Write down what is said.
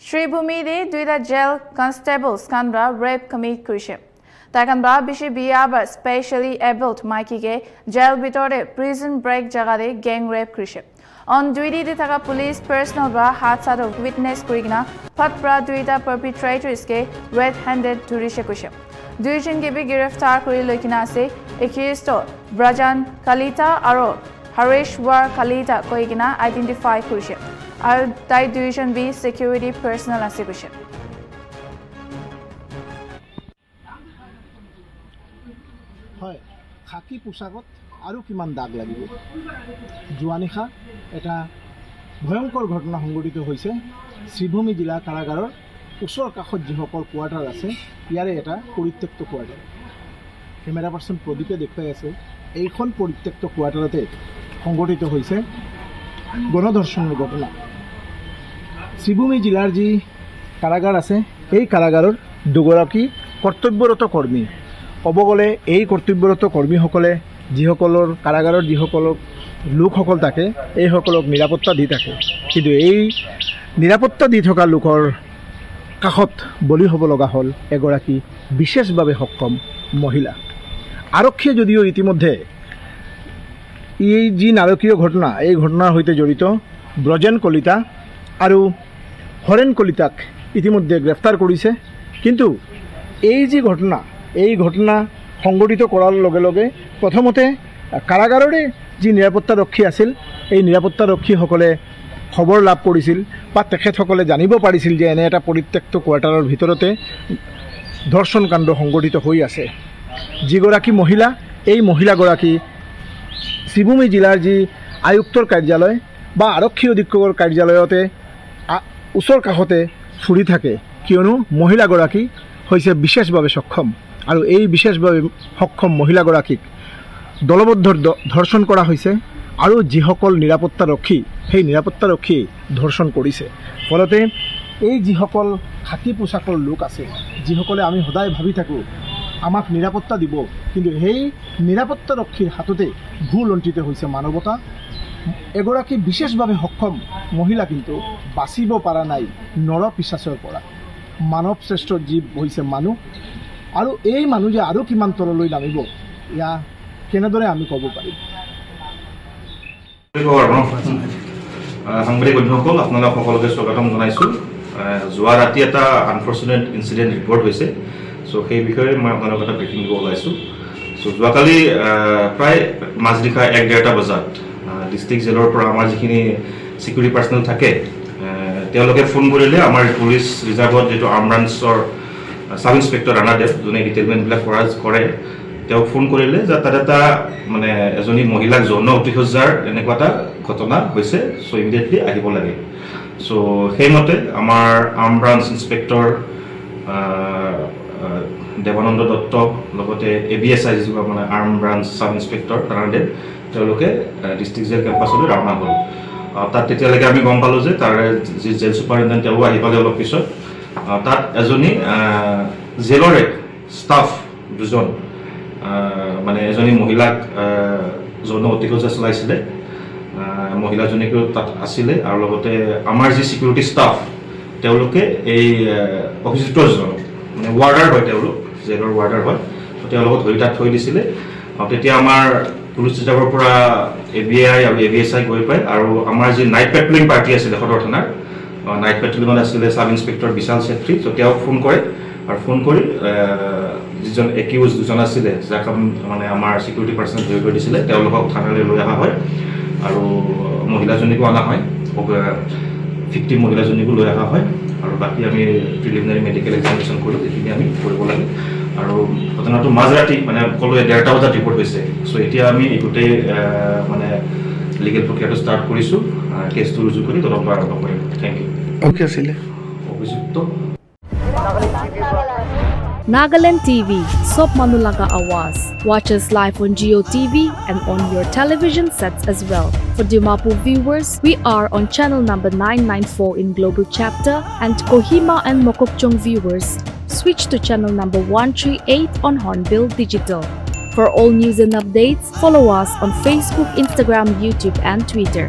শ্রীভূমিতে দুইটা gel constables কানরা rape commit করেছে তাকানবা বেশি বিয়ে আবার স্পেশালি এবলড মাইকিকে জেল ভিতরে প্রিজন ব্রেক জায়গাতে গ্যাং রেপ করেছে অন দুইদিকে থাকা পুলিশ পার্সোনাল বা হাত সাদা উইটনেস করে কিনা ফটপ্রা দুইটা পারপিট্রেটরসকে রেড হ্যান্ডেড ধরিছে কৈছে দুইজনকে গ্রেফতার করে লৈ কিনা আছে একিউজড ব্রাজান কালিতা আৰু হৰেশ্বৰ কালিতা কৈ কিনা আইডেন্টিফাই কৰিছে আৰু তাই দুইজন বি সিকিউৰিটি পাৰ্সোনেল আছে কৈছে হয় খাকি পোছাকত আৰু কিমান দাগ লাগিব জুৱানিখা এটা ভয়ংকৰ ঘটনা সংঘটিত হৈছে শ্ৰীভূমি জিলা কাৰাগাৰৰ ওচৰ কাষত যিসকল কোৱাৰ্টাৰ আছে ইয়াৰে এটা পৰিত্যক্ত কোৱাৰ্টাৰ কেমেৰা পাৰ্চন প্ৰদীপে দেখুৱাই আছে এইখন পৰিত্যক্ত কোৱাৰ্টাৰতে সংঘটিত হৈছে গণধৰ্ষণৰ ঘটনা শ্ৰীভূমি জিলাৰ যি কাৰাগাৰ আছে এই কাৰাগাৰৰ দুগৰাকী কৰ্তব্যৰত কৰ্মী ক'ব গ'লে এই কৰ্তব্যৰত কৰ্মীসকলে যিসকলৰ কাৰাগাৰৰ যিসকল লোকসকল থাকে এইসকলক নিৰাপত্তা দি থাকে কিন্তু এই নিৰাপত্তা দি থকা লোকৰ কাষত বলি হ'ব লগা হ'ল এগৰাকী বিশেষভাৱে সক্ষম মহিলা আৰক্ষীয়ে যদিও ইতিমধ্যে এই যি নাৰকীয় ঘটনা এই ঘটনাৰ সৈতে জড়িত ব্ৰজেন কলিতা আৰু হৰেণ কলিতাক ইতিমধ্যে গ্ৰেপ্তাৰ কৰিছে কিন্তু এই যি ঘটনা এই ঘটনা সংঘটিত কৰাৰ লগে লগে প্ৰথমতে কাৰাগাৰৰে যি নিৰাপত্তাৰক্ষী আছিল এই নিৰাপত্তাৰক্ষীসকলে খবৰ লাভ কৰিছিল বা তেখেতসকলে জানিব পাৰিছিল যে এনে এটা পৰিত্যক্ত কোৱাৰ্টাৰৰ ভিতৰতে ধৰ্ষণ কাণ্ড সংঘটিত হৈ আছে যিগৰাকী মহিলা এই মহিলাগৰাকী শ্ৰীভূমি জিলাৰ যি আয়ুক্তৰ কাৰ্যালয় বা আৰক্ষী অধীক্ষকৰ কাৰ্যালয়তে ওচৰ কাষতে ফুৰি থাকে কিয়নো মহিলাগৰাকী হৈছে বিশেষভাৱে সক্ষম আৰু এই বিশেষভাৱে সক্ষম মহিলাগৰাকীক দলবদ্ধ ধৰ্ষণ কৰা হৈছে আৰু যিসকল নিৰাপত্তাৰক্ষী সেই নিৰাপত্তাৰক্ষীয়ে ধৰ্ষণ কৰিছে ফলতে এই যিসকল খাকী পোছাকৰ লোক আছে যিসকলে আমি সদায় ভাবি থাকোঁ আমাক নিৰাপত্তা দিব কিন্তু সেই নিৰাপত্তাৰক্ষীৰ হাততে ভুল লণ্ঠিত হৈছে মানৱতা এগৰাকী বিশেষভাৱে সক্ষম মহিলা কিন্তু বাচিব পৰা নাই নৰ পিশাচৰ পৰা মানৱ শ্ৰেষ্ঠ জীৱ হৈছে মানুহ আৰু এই মানুহ যে আৰু কিমান তললৈ নামিব ইয়া কেনেদৰে আমি ক'ব পাৰিম সাংবাদিক বন্ধুসকল আপোনালোক সকলোকে স্বাগতম জনাইছোঁ যোৱা ৰাতি এটা আনফৰ্চুনেট ইনচিডেণ্ট ৰিপৰ্ট হৈছে চ' সেই বিষয়ে মই আপোনালোকক এটা ব্ৰিফিং দিব ওলাইছোঁ চ' যোৱাকালি প্ৰায় মাজনিশা 1:30 বজাত ডিষ্ট্ৰিক্ট জেলৰ পৰা আমাৰ যিখিনি ছিকিউৰিটি পাৰ্চনেল থাকে তেওঁলোকে ফোন কৰিলে আমাৰ পুলিচ ৰিজাৰ্ভত যিটো আৰ্ম ব্ৰাঞ্চৰ সাব ইন্সপেক্টৰ ৰাণাদেৱ যোনে ডিটেইলমেণ্টবিলাক কৰে তেওঁক ফোন কৰিলে যে তাত এটা মানে এজনী মহিলাক যৌন অতিশয্যাৰ এনেকুৱা এটা ঘটনা হৈছে চ' ইমিডিয়েটলি আহিব লাগে চ' সেইমতে আমাৰ arm branch inspector Devananda Dutta লগতে ABSI যিটো মানে arm branch sub inspector Ranadev তেওঁলোকে ডিষ্ট্ৰিক্ট জেল কেম্পাছলৈ ৰাওনা হ'ল তাত তেতিয়ালৈকে আমি গম পালোঁ যে তাৰ যি জেল ছুপাৰিণ্টেণ্ডেণ্ট তেওঁ আহি পালে অলপ পিছত তাত এজনী জেলৰে ষ্টাফ দুজন মানে এজনী মহিলাক যৌন অতিশয্যা চলাইছিলে মহিলাজনীকেও তাত আছিলে আৰু লগতে আমাৰ যি ছিকিউৰিটি ষ্টাফ তেওঁলোকে এই অভিযুক্তজন মানে ৱাৰ্ডাৰ হয় তেওঁলোক জেলৰ ৱাৰ্ডাৰ হয় তেওঁলোকক ধৰি তাত থৈ দিছিলে তেতিয়া আমাৰ পুলিচ ৰিজাৰ্ভৰ পৰা ABI আৰু ABSI গৈ পায় আৰু আমাৰ যি নাইট পেট্ৰলিং পাৰ্টি আছিলে সদৰ থানাৰ নাইট পেট্ৰলিঙত আছিলে সাব ইন্সপেক্টৰ বিশাল চেত্ৰী চ' তেওঁক ফোন কৰে আৰু ফোন কৰি যিজন একিউজ দুজন আছিলে যাক মানে আমাৰ ছিকিউৰিটি পাৰ্চনেল ধৰি কৰি দিছিলে তেওঁলোকক থানালৈ লৈ অহা হয় আৰু মহিলাজনীকো অনা হয় ভিক্টিম মহিলাজনীকো লৈ অহা হয় আৰু বাকী আমি প্ৰিলিমিনাৰী মেডিকেল এক্সামিনেশ্যন কৰোঁ যিখিনি আমি কৰিব লাগে আৰু ঘটনাটো মাজৰাতি মানে ক'লোৱে 1:30 বজাত ৰিপৰ্ট হৈছে চ' এতিয়া আমি গোটেই মানে লিগেল প্ৰক্ৰিয়াটো ষ্টাৰ্ট কৰিছোঁ কেছটো ৰুজু কৰি তদন্ত আৰম্ভ কৰিম থেংক ইউ অ'কে আছিলে অভিযুক্ত Nagaland TV, Sop Manulaga Awas. Watch us live on Geo TV and on your television sets as well. For Dimapur viewers, we are on channel number 994 in Global Chapter, and Kohima and Mokokchung viewers, switch to channel number 138 on Hornbill Digital. For all news and updates, follow us on Facebook, Instagram, YouTube and Twitter.